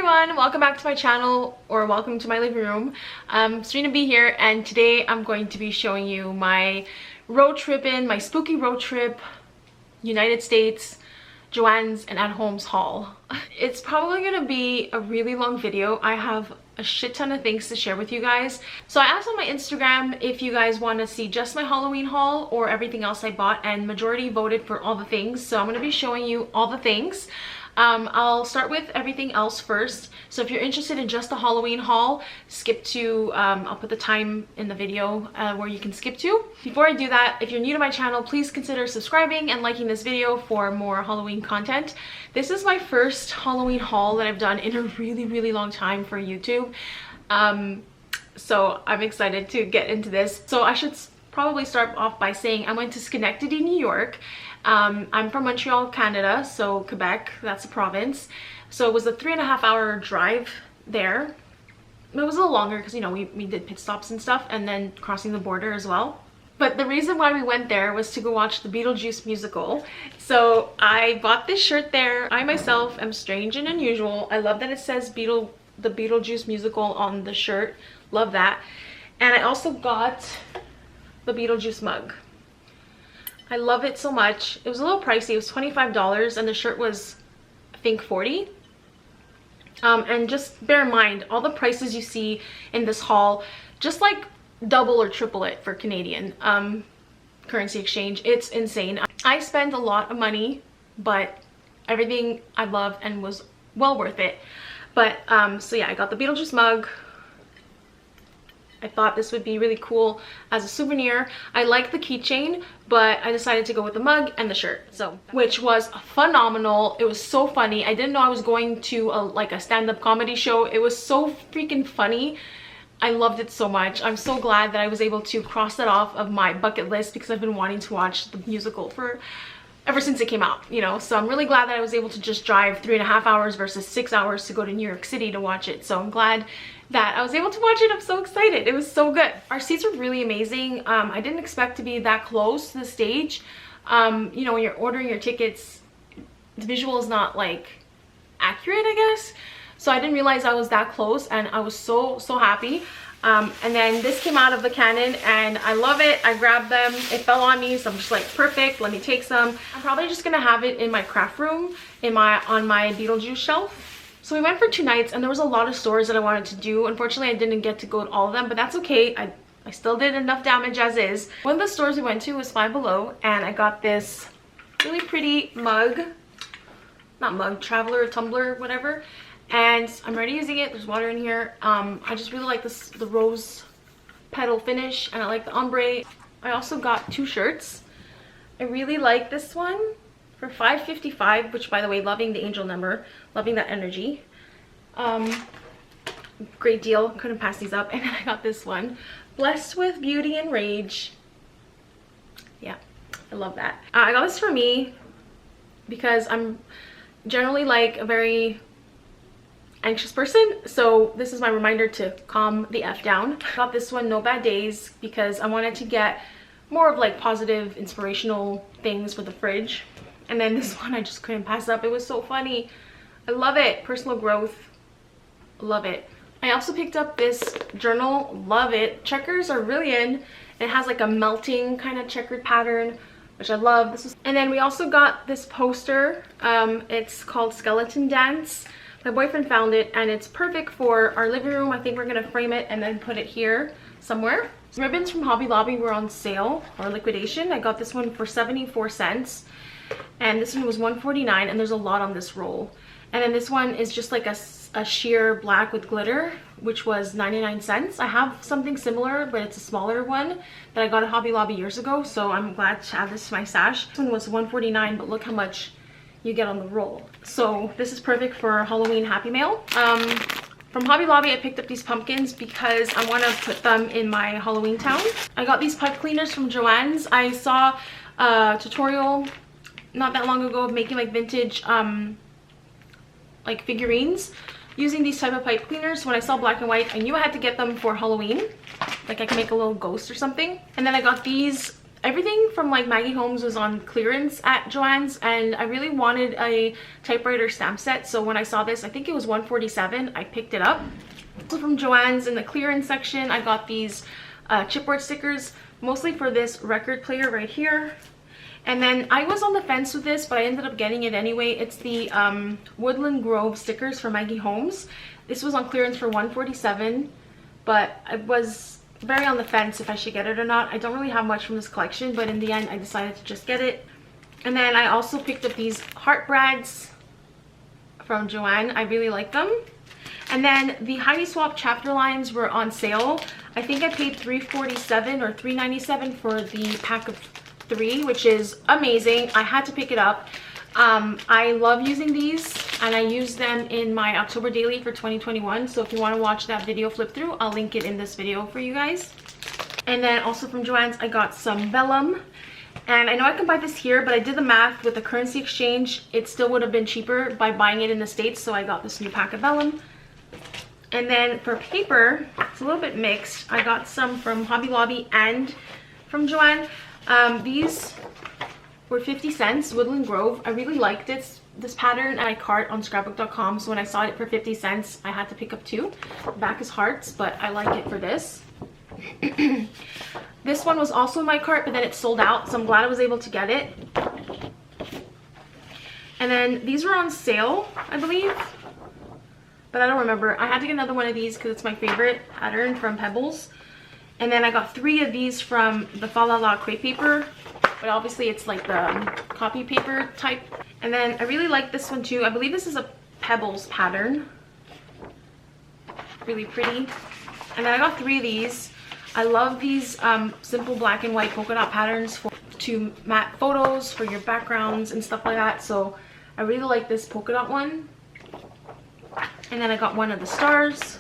everyone, welcome back to my channel, or welcome to my living room. Serena B here, and today I'm going to be showing you my my spooky road trip, United States, Joann's and at home's haul. It's probably gonna be a really long video. I have a shit ton of things to share with you guys. So I asked on my Instagram if you guys want to see just my Halloween haul or everything else I bought, and majority voted for all the things. So I'm going to be showing you all the things. I'll start with everything else first. So if you're interested in just the Halloween haul, skip to, I'll put the time in the video where you can skip to. Before I do that, if you're new to my channel, please consider subscribing and liking this video for more Halloween content. This is my first Halloween haul that I've done in a really long time for YouTube. So I'm excited to get into this. So I should probably start off by saying I went to Schenectady, New York. I'm from Montreal, Canada, so Quebec, that's a province. So it was a 3.5 hour drive there. It was a little longer because, you know, we did pit stops and stuff, and then crossing the border as well. But the reason why we went there was to go watch the Beetlejuice musical. So I bought this shirt there. I myself am strange and unusual. I love that it says the Beetlejuice musical on the shirt. Love that. And I also got the Beetlejuice mug. I love it so much. It was a little pricey. It was $25 and the shirt was, I think, $40. And just bear in mind, all the prices you see in this haul, just like double or triple it for Canadian currency exchange. It's insane. I spent a lot of money, but everything I loved and was well worth it. But so yeah, I got the Beetlejuice mug. I thought this would be really cool as a souvenir. I like the keychain, but I decided to go with the mug and the shirt, so, which was phenomenal. It was so funny. I didn't know I was going to a stand-up comedy show. It was so freaking funny. I loved it so much. I'm so glad that I was able to cross that off of my bucket list because I've been wanting to watch the musical ever since it came out, you know. So I'm really glad that I was able to just drive 3.5 hours versus 6 hours to go to New York City to watch it. So I'm glad that I was able to watch it. I'm so excited. It was so good. Our seats were really amazing. I didn't expect to be that close to the stage. You know, when you're ordering your tickets, the visual is not like accurate, I guess. So I didn't realize I was that close, and I was so happy. And then this came out of the cannon and I love it. I grabbed them, it fell on me, so I'm just like, perfect, let me take some. I'm probably just gonna have it in my craft room on my Beetlejuice shelf. So we went for 2 nights and there was a lot of stores that I wanted to do. Unfortunately, I didn't get to go to all of them, but that's okay. I still did enough damage as is. One of the stores we went to was Five Below, and I got this really pretty mug. Not mug, traveler, tumbler, whatever. And I'm already using it. There's water in here. I just really like the rose petal finish, and I like the ombre. I also got 2 shirts. I really like this one for $5.55, which, by the way, loving the angel number, loving that energy. Great deal. Couldn't pass these up. And then I got this one, Blessed with Beauty and Rage. Yeah, I love that. I got this for me because I'm generally like a very anxious person, so this is my reminder to calm the F down. I got this one, No Bad Days, because I wanted to get more of like positive, inspirational things for the fridge. And then this one I just couldn't pass up. It was so funny. I love it. Personal growth. Love it. I also picked up this journal. Love it. Checkers are really in. It has like a melting kind of checkered pattern, which I love. And then we also got this poster. It's called Skeleton Dance. My boyfriend found it, and it's perfect for our living room. I think we're gonna frame it and then put it here somewhere. Ribbons from Hobby Lobby were on sale or liquidation. I got this one for 74 cents, and this one was $1.49, and there's a lot on this roll. And then this one is just like a sheer black with glitter, which was 99 cents. I have something similar, but it's a smaller one that I got at Hobby Lobby years ago, so I'm glad to add this to my stash. This one was $1.49, but look how much you get on the roll. So this is perfect for Halloween Happy Mail. From Hobby Lobby, I picked up these pumpkins because I want to put them in my Halloween town. I got these pipe cleaners from Joann's. I saw a tutorial not that long ago of making like vintage like figurines using these type of pipe cleaners. When I saw black and white, I knew I had to get them for Halloween. Like I can make a little ghost or something. And then I got these everything from like Maggie Holmes was on clearance at Joann's, and I really wanted a typewriter stamp set. So when I saw this, I think it was $147, I picked it up. So from Joann's, in the clearance section, I got these chipboard stickers, mostly for this record player right here. And then I was on the fence with this, but I ended up getting it anyway. It's the Woodland Grove stickers for Maggie Holmes. This was on clearance for $147, but I was very on the fence if I should get it or not. I don't really have much from this collection, but in the end I decided to just get it. And then I also picked up these heart brads from Joann. I really like them. And then the Heidi Swapp chapter lines were on sale. I think I paid $347 or $397 for the pack of 3, which is amazing. I had to pick it up. I love using these, and I use them in my October daily for 2021. So if you want to watch that video flip through, I'll link it in this video for you guys. And then also from Joann's, I got some vellum. And I know I can buy this here, but I did the math with the currency exchange. It still would have been cheaper by buying it in the States, so I got this new pack of vellum. And then for paper, it's a little bit mixed. I got some from Hobby Lobby and from Joann. These were 50 cents, Woodland Grove. I really liked this pattern, and I cart on scrapbook.com, so when I saw it for 50 cents, I had to pick up 2. The back is hearts, but I like it for this. This one was also in my cart, but then it sold out, so I'm glad I was able to get it. And then these were on sale, I believe, but I don't remember. I had to get another one of these because it's my favorite pattern from Pebbles. And then I got 3 of these from the Fa La La crepe paper, but obviously it's like the copy paper type. And then I really like this one too. I believe this is a Pebbles pattern. Really pretty. And then I got 3 of these. I love these simple black and white polka dot patterns to matte photos for your backgrounds and stuff like that. So I really like this polka dot one. And then I got one of the stars.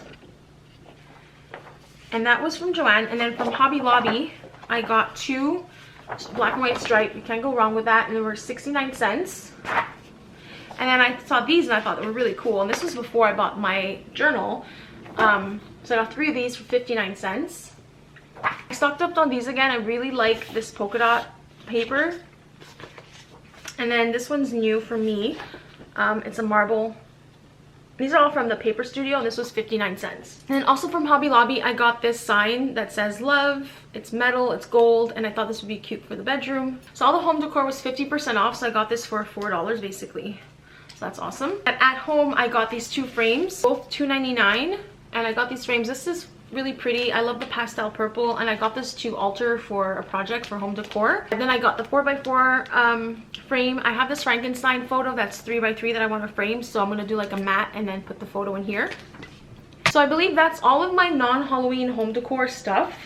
And that was from Joann. And then from Hobby Lobby, I got 2 black and white stripe. You can't go wrong with that. And they were 69 cents. And then I saw these and I thought they were really cool. And this was before I bought my journal. So I got 3 of these for 59 cents. I stocked up on these again. I really like this polka dot paper. And then this one's new for me. It's a marble. These are all from the Paper Studio, and this was 59 cents. And then also from Hobby Lobby, I got this sign that says love. It's metal, it's gold, and I thought this would be cute for the bedroom. So all the home decor was 50% off, so I got this for $4 basically. So that's awesome. At home, I got these 2 frames, both $2.99, and I got these frames. This is really pretty. I love the pastel purple, and I got this to alter for a project for home decor. And then I got the 4x4 frame. I have this Frankenstein photo that's 3x3 that I want to frame, so I'm going to do like a matte and then put the photo in here. So I believe that's all of my non-Halloween home decor stuff.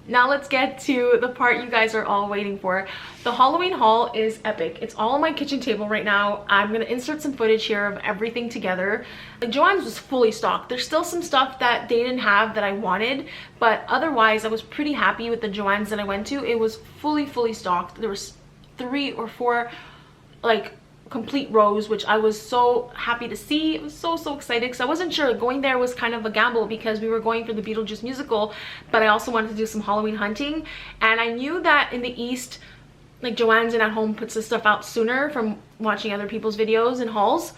Now let's get to the part you guys are all waiting for. The Halloween haul is epic. It's all on my kitchen table right now. I'm gonna insert some footage here of everything together. Joann's was fully stocked. There's still some stuff that they didn't have that I wanted, but otherwise I was pretty happy with the Joann's that I went to. It was fully stocked. There was 3 or 4 like complete rows, which I was so happy to see. I was so excited because I wasn't sure. Going there was kind of a gamble because we were going for the Beetlejuice musical, but I also wanted to do some Halloween hunting, and I knew that in the East, like Joann's and At Home puts this stuff out sooner from watching other people's videos and hauls.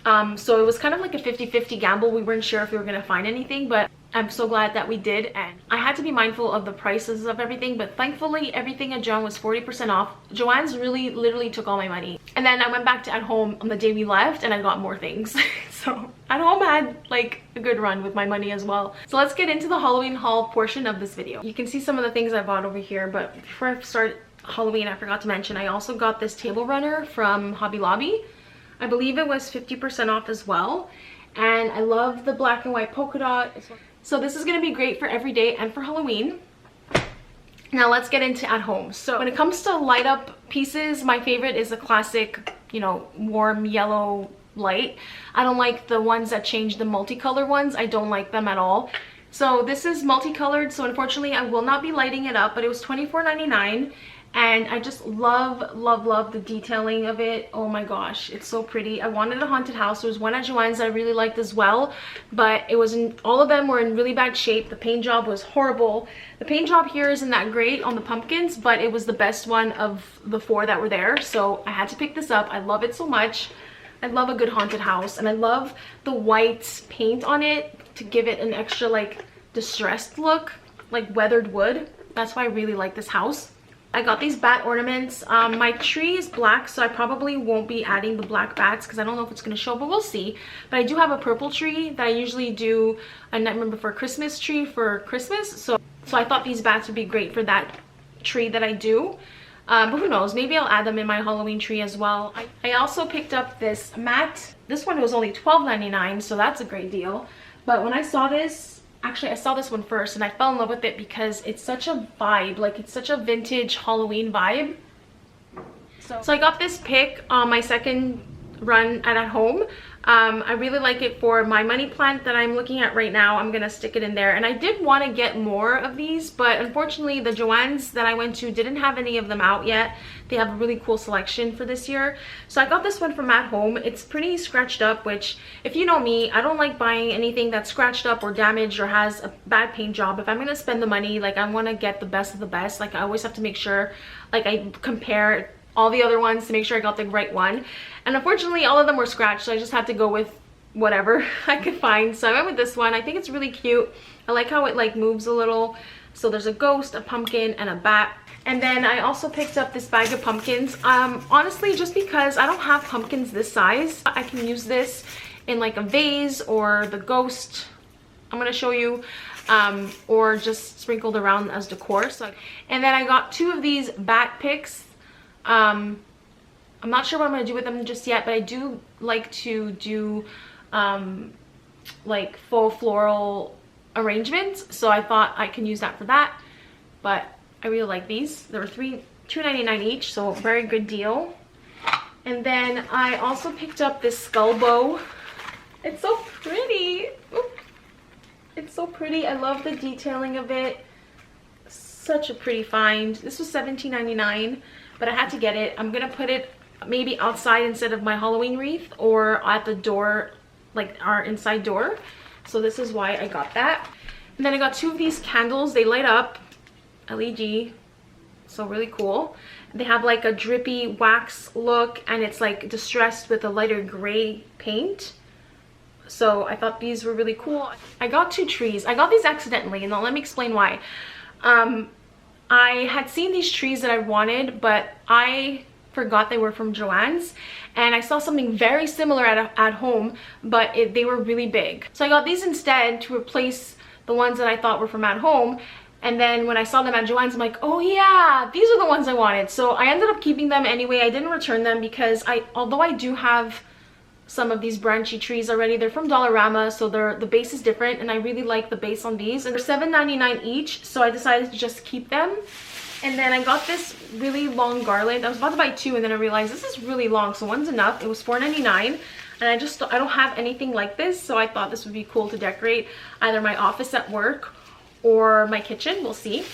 So it was kind of like a 50-50 gamble. We weren't sure if we were gonna find anything, but I'm so glad that we did. And I had to be mindful of the prices of everything, but thankfully everything at Joann was 40% off. Joann's really literally took all my money. And then I went back to At Home on the day we left and I got more things. So At Home had like a good run with my money as well. So let's get into the Halloween haul portion of this video. You can see some of the things I bought over here, but before I start Halloween, I forgot to mention I also got this table runner from Hobby Lobby. I believe it was 50% off as well. And I love the black and white polka dot. So this is going to be great for every day and for Halloween. Now let's get into At Home. So when it comes to light up pieces, my favorite is a classic, you know, warm yellow light. I don't like the ones that change, the multicolor ones. I don't like them at all. So this is multicolored, so unfortunately I will not be lighting it up, but it was $24.99. and I just love the detailing of it. Oh my gosh, it's so pretty. I wanted a haunted house. There was one at Joann's that I really liked as well, but it wasn't, all of them were in really bad shape. The paint job was horrible. The paint job here isn't that great on the pumpkins, but it was the best one of the 4 that were there, so I had to pick this up. I love it so much. I love a good haunted house, and I love the white paint on it to give it an extra like distressed look, like weathered wood. That's why I really like this house. I got these bat ornaments. My tree is black, so I probably won't be adding the black bats because I don't know if it's going to show, but we'll see. But I do have a purple tree that I usually do a Nightmare Before Christmas tree for Christmas. So I thought these bats would be great for that tree that I do. But who knows, maybe I'll add them in my Halloween tree as well. I also picked up this mat. This one was only $12.99, so that's a great deal. But when I saw this, actually I saw this one first and I fell in love with it because it's such a vibe, like it's such a vintage Halloween vibe. So I got this pick on my second run at home. I really like it for my money plant that I'm looking at right now. I'm gonna stick it in there, and I did want to get more of these, but unfortunately the Joann's that I went to didn't have any of them out yet. They have a really cool selection for this year, so I got this one from At Home. It's pretty scratched up, which if you know me, I don't like buying anything that's scratched up or damaged or has a bad paint job. If I'm gonna spend the money, like I want to get the best of the best. Like I always have to make sure, like I compare all the other ones to make sure I got the right one, and unfortunately all of them were scratched, so I just had to go with whatever I could find. So I went with this one. I think it's really cute. I like how it like moves a little. So there's a ghost, a pumpkin, and a bat. And then I also picked up this bag of pumpkins, honestly just because I don't have pumpkins this size. I can use this in like a vase or the ghost I'm gonna show you, or just sprinkled around as decor. And then I got 2 of these bat picks. I'm not sure what I'm gonna do with them just yet, but I do like to do like faux floral arrangements, so I thought I can use that for that. But I really like these. There were $2.99 each, so very good deal. And then I also picked up this skull bow. It's so pretty. Oop. It's so pretty. I love the detailing of it. Such a pretty find. This was $17.99. But I had to get it. I'm gonna put it maybe outside instead of my Halloween wreath, or at the door, like our inside door. So this is why I got that. And then I got 2 of these candles. They light up, LED, so really cool. They have like a drippy wax look, and it's like distressed with a lighter gray paint. So I thought these were really cool. I got 2 trees. I got these accidentally, and now let me explain why. I had seen these trees that I wanted, but I forgot they were from Joann's, and I saw something very similar at home, but they were really big. So I got these instead to replace the ones that I thought were from At Home. And then when I saw them at Joann's, I'm like, oh yeah, these are the ones I wanted. So I ended up keeping them anyway. I didn't return them because although I do have some of these branchy trees already, they're from Dollarama, so the base is different, and I really like the base on these, and they're $7.99 each, so I decided to just keep them. And then I got this really long garland. I was about to buy 2, and then I realized this is really long, so one's enough. It was $4.99, and I don't have anything like this, so I thought this would be cool to decorate either my office at work or my kitchen. We'll see.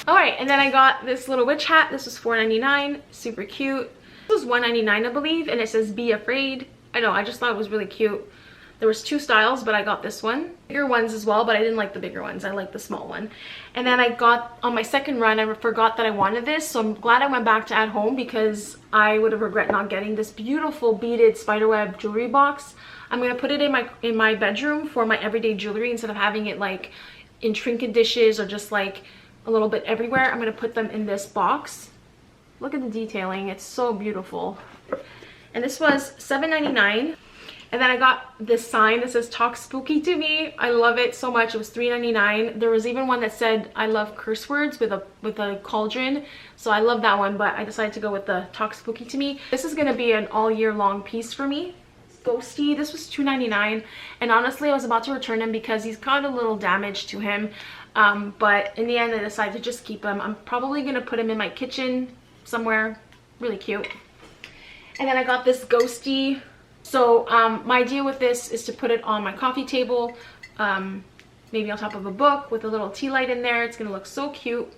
All right, and then I got this little witch hat. This was $4.99, super cute. This was $1.99, I believe, and it says "Be Afraid." I know, I just thought it was really cute. There was 2 styles, but I got this one. Bigger ones as well, but I didn't like the bigger ones. I like the small one. And then I got, on my second run, I forgot that I wanted this, so I'm glad I went back to At Home because I would have regret not getting this beautiful beaded spiderweb jewelry box. I'm gonna put it in my bedroom for my everyday jewelry instead of having it like in trinket dishes or just like a little bit everywhere. I'm gonna put them in this box. Look at the detailing, it's so beautiful. And this was $7.99. And then I got this sign that says "Talk Spooky to Me." I love it so much. It was $3.99. There was even one that said "I love curse words" with a cauldron. So I love that one, but I decided to go with the "Talk Spooky to Me." This is gonna be an all year long piece for me. Ghosty, this was $2.99, and honestly I was about to return him because he's got a little damage to him, but in the end I decided to just keep him. I'm probably gonna put him in my kitchen somewhere. Really cute. And then I got this ghosty. So my idea with this is to put it on my coffee table, maybe on top of a book with a little tea light in there. It's gonna look so cute.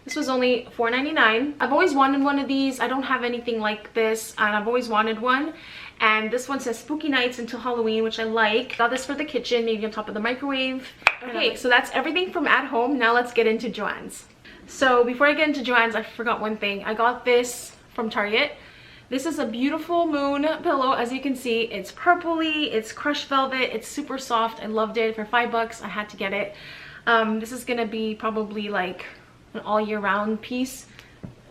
This was only $4.99. I've always wanted one of these. I don't have anything like this, and I've always wanted one. And this one says spooky nights until Halloween, which I like. Got this for the kitchen, maybe on top of the microwave. Okay, so that's everything from at home. Now let's get into Joann's. So before I get into Joann's, I forgot one thing. I got this from Target. This is a beautiful moon pillow. As you can see, it's purpley, it's crushed velvet, it's super soft. I loved it. For $5, I had to get it. This is gonna be probably like an all year round piece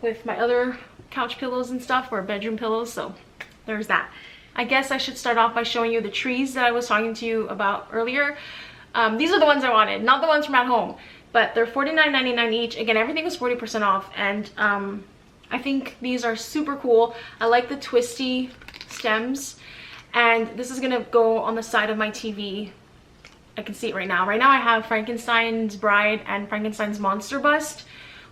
with my other couch pillows and stuff, or bedroom pillows, so there's that. I guess I should start off by showing you the trees that I was talking to you about earlier. These are the ones I wanted, not the ones from at home, but they're $49.99 each. Again, everything was 40% off, and I think these are super cool. I like the twisty stems, and this is gonna go on the side of my TV. I can see it right now. Right now I have Frankenstein's Bride and Frankenstein's Monster bust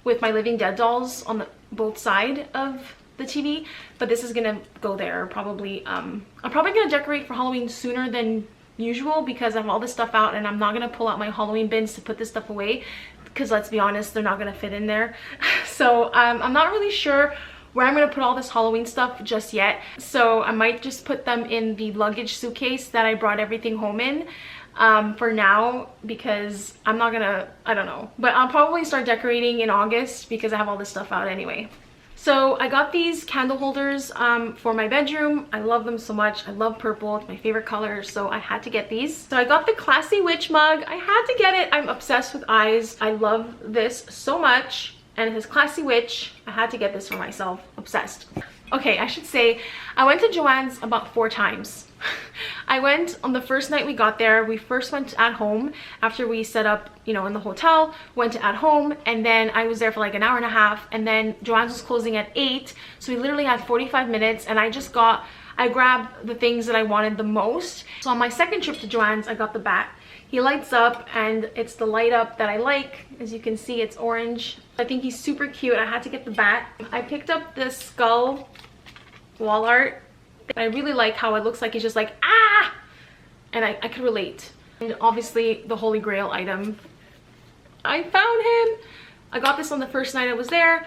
with my Living Dead dolls on the both side of the TV, but this is gonna go there probably. I'm probably gonna decorate for Halloween sooner than usual because I have all this stuff out, and I'm not gonna pull out my Halloween bins to put this stuff away because let's be honest, they're not gonna fit in there. So I'm not really sure where I'm gonna put all this Halloween stuff just yet, so I might just put them in the luggage suitcase that I brought everything home in for now, because I'm not gonna, I don't know, but I'll probably start decorating in August because I have all this stuff out anyway. So I got these candle holders for my bedroom. I love them so much. I love purple, it's my favorite color, so I had to get these. So I got the Classy Witch mug. I had to get it. I'm obsessed with eyes. I love this so much, and it says Classy Witch. I had to get this for myself. Obsessed. Okay, I should say I went to Joann's about 4 times. I went on the first night we got there. We first went at home after we set up, you know, in the hotel, went to at home, and then I was there for like an hour and a half, and then Joann's was closing at 8, so we literally had 45 minutes, and I grabbed the things that I wanted the most. So on my second trip to Joann's, I got the bat. He lights up, and it's the light up that I like. As you can see, it's orange. I think he's super cute. I had to get the bat. I picked up this skull wall art. I really like how it looks like he's just like, ah! And I could relate. And obviously the Holy Grail item. I found him! I got this on the first night I was there.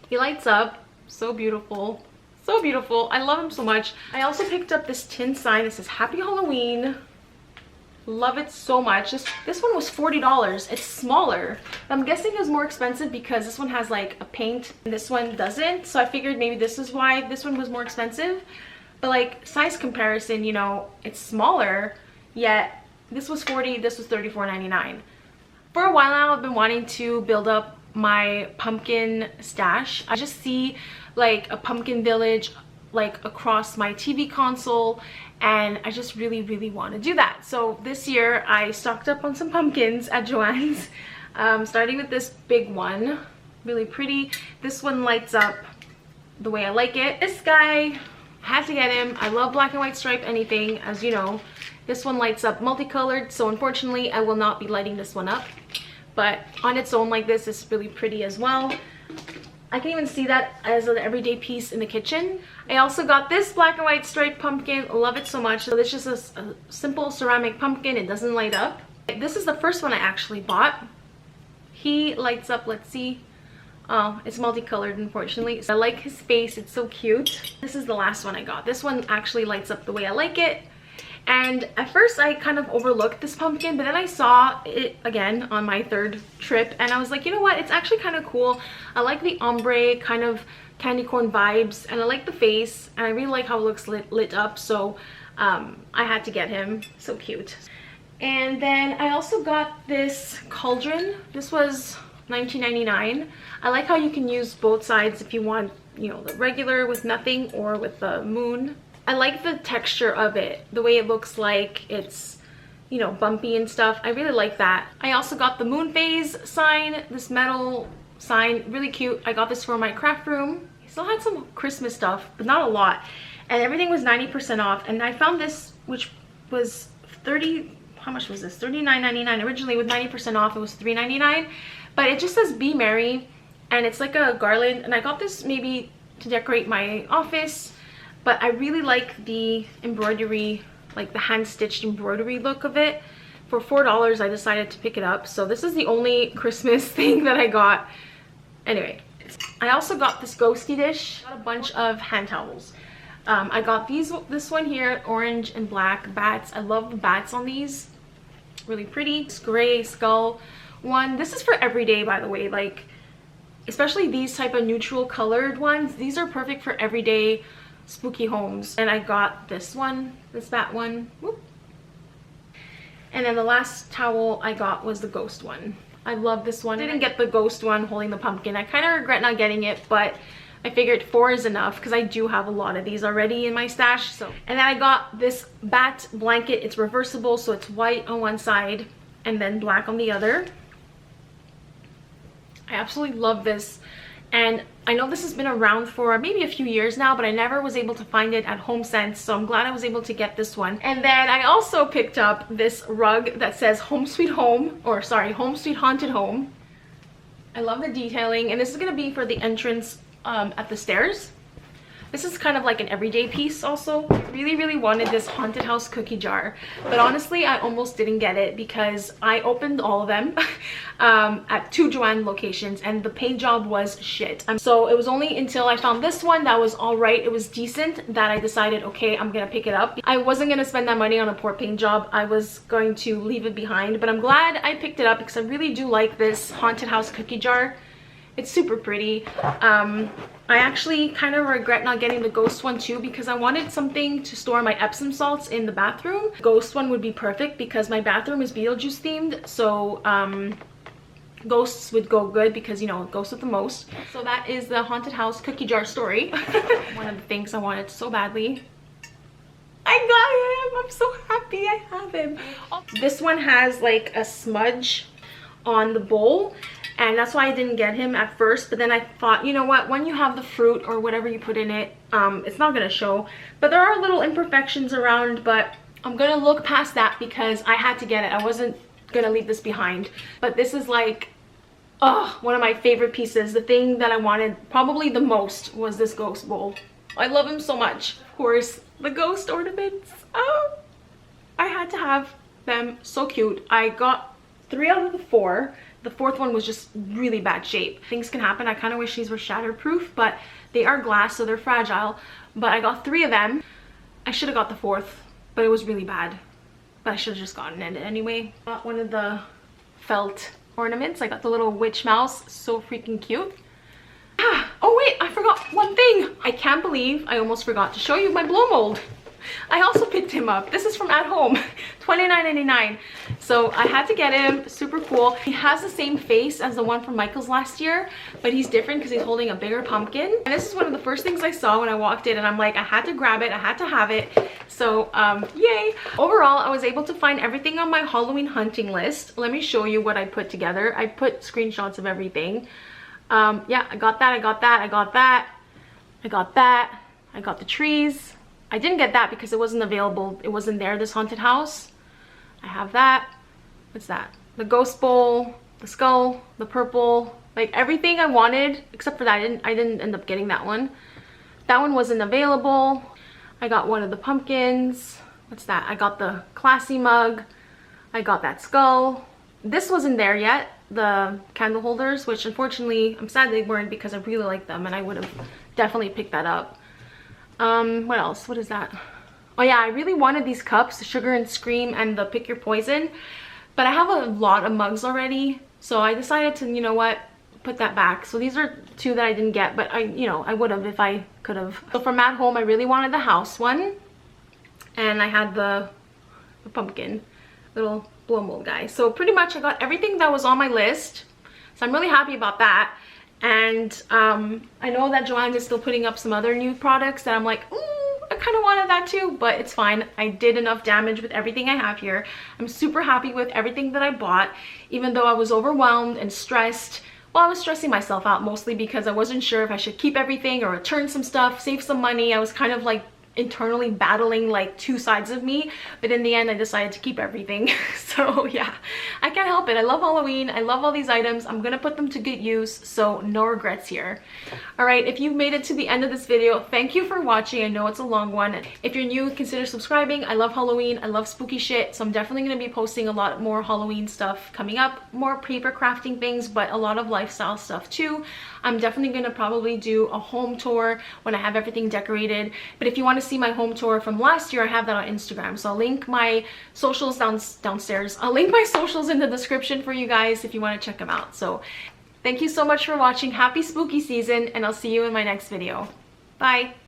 He lights up. So beautiful. So beautiful. I love him so much. I also picked up this tin sign that says Happy Halloween. Love it so much. This one was $40. It's smaller. I'm guessing it was more expensive because this one has like a paint and this one doesn't. So I figured maybe this is why this one was more expensive. But like size comparison, you know, it's smaller, yet this was $40, this was $34.99. For a while now, I've been wanting to build up my pumpkin stash. I just see like a pumpkin village like across my TV console, and I just really want to do that. So this year I stocked up on some pumpkins at Joann's, starting with this big one. Really pretty. This one lights up the way I like it. This guy, had to get him. I love black and white stripe anything, as you know. This one lights up multicolored, so unfortunately I will not be lighting this one up, but on its own like this is really pretty as well. I can even see that as an everyday piece in the kitchen. I also got this black and white striped pumpkin. Love it so much. So this is just a simple ceramic pumpkin. It doesn't light up. This is the first one I actually bought. He lights up. Let's see. Oh, it's multicolored, unfortunately. So I like his face. It's so cute. This is the last one I got. This one actually lights up the way I like it. And at first I kind of overlooked this pumpkin, but then I saw it again on my third trip, and I was like, you know what, it's actually kind of cool. I like the ombre kind of candy corn vibes, and I like the face, and I really like how it looks lit up, so I had to get him. So cute. And then I also got this cauldron. This was $19.99. I like how you can use both sides if you want, you know, the regular with nothing or with the moon. I like the texture of it, the way it looks like it's, you know, bumpy and stuff. I really like that. I also got the moon phase sign, this metal sign, really cute. I got this for my craft room. I still had some Christmas stuff, but not a lot. And everything was 90% off. And I found this, which was how much was this? $39.99. Originally with 90% off, it was $3.99. But it just says Be Merry, and it's like a garland. And I got this maybe to decorate my office. But I really like the embroidery, like the hand-stitched embroidery look of it for $4 I decided to pick it up. So this is the only Christmas thing that I got. Anyway, I also got this ghosty dish. Got a bunch of hand towels. I got this one here, orange and black bats. I love the bats on these. Really pretty. This gray skull one. This is for everyday, by the way. Like, especially these type of neutral colored ones. These are perfect for everyday spooky homes. And I got this one, this bat one. Whoop. And then the last towel I got was the ghost one. I love this one. I didn't get the ghost one holding the pumpkin. I kind of regret not getting it, but I figured 4 is enough because I do have a lot of these already in my stash. So, and then I got this bat blanket. It's reversible, so it's white on one side and then black on the other. I absolutely love this, and I know this has been around for maybe a few years now, but I never was able to find it at HomeSense, so I'm glad I was able to get this one. And then I also picked up this rug that says Home Sweet Home, or sorry, Home Sweet Haunted Home. I love the detailing, and this is going to be for the entrance at the stairs. This is kind of like an everyday piece also. I really wanted this haunted house cookie jar, but honestly I almost didn't get it because I opened all of them at 2 Joann locations and the paint job was shit. So it was only until I found this one that was all right, it was decent, that I decided, okay, I'm gonna pick it up. I wasn't gonna spend that money on a poor paint job. I was going to leave it behind, but I'm glad I picked it up because I really do like this haunted house cookie jar. It's super pretty. I actually kind of regret not getting the ghost one too because I wanted something to store my Epsom salts in the bathroom. Ghost one would be perfect because my bathroom is Beetlejuice themed, so ghosts would go good because, you know, it goes with the most. So that is the haunted house cookie jar story. One of the things I wanted so badly. I got him! I'm so happy I have him. This one has like a smudge on the bowl, and that's why I didn't get him at first, but then I thought, you know what, when you have the fruit or whatever you put in it, it's not gonna show. But there are little imperfections around, but I'm gonna look past that because I had to get it. I wasn't gonna leave this behind. But this is like, oh, one of my favorite pieces. The thing that I wanted probably the most was this ghost bowl. I love him so much. Of course, the ghost ornaments. Oh, I had to have them. So cute. I got 3 out of the 4. The 4th one was just really bad shape. Things can happen. I kind of wish these were shatterproof, but they are glass, so they're fragile. But I got 3 of them. I should have got the 4th, but it was really bad. But I should have just gotten it anyway. Got one of the felt ornaments. I got the little witch mouse. So freaking cute. Oh wait, I forgot one thing. I can't believe I almost forgot to show you my blow mold. I also picked him up. This is from At Home, $29.99. So I had to get him. Super cool. He has the same face as the one from Michael's last year, but he's different because he's holding a bigger pumpkin. And this is one of the first things I saw when I walked in, and I'm like, I had to grab it. I had to have it. So yay. Overall, I was able to find everything on my Halloween hunting list. Let me show you what I put together. I put screenshots of everything. Yeah, I got that. I got that. I got that. I got that. I got the trees. I didn't get that because it wasn't available. It wasn't there, this haunted house. I have that. What's that? The ghost bowl, the skull, the purple, like everything I wanted except for that. I didn't end up getting that one. That one wasn't available. I got one of the pumpkins. What's that? I got the classy mug. I got that skull. This wasn't there yet, the candle holders, which unfortunately I'm sad they weren't because I really like them and I would have definitely picked that up. What else? What is that? Oh yeah, I really wanted these cups, the Sugar and Scream and the Pick Your Poison, but I have a lot of mugs already, so I decided to, you know what, put that back. So these are 2 that I didn't get, but I would have if I could have. So from At Home, I really wanted the house one, and I had the pumpkin little blow mold guy. So pretty much I got everything that was on my list, so I'm really happy about that. And I know that Joann is still putting up some other new products that I'm like, ooh, I kind of wanted that too, but it's fine. I did enough damage with everything I have here. I'm super happy with everything that I bought, even though I was overwhelmed and stressed. Well, I was stressing myself out mostly because I wasn't sure if I should keep everything or return some stuff, save some money. I was kind of like internally battling like two sides of me, but in the end I decided to keep everything. So yeah, I can't help it. I love Halloween. I love all these items. I'm gonna put them to good use, so no regrets here. All right, if you've made it to the end of this video, thank you for watching. I know it's a long one. If you're new, consider subscribing. I love Halloween. I love spooky shit, so I'm definitely gonna be posting a lot more Halloween stuff coming up, more paper crafting things, but a lot of lifestyle stuff too. I'm definitely gonna probably do a home tour when I have everything decorated. But if you want to see my home tour from last year, I have that on Instagram, so I'll link my socials downstairs. I'll link my socials in the description for you guys if you want to check them out. So thank you so much for watching. Happy spooky season, and I'll see you in my next video. Bye.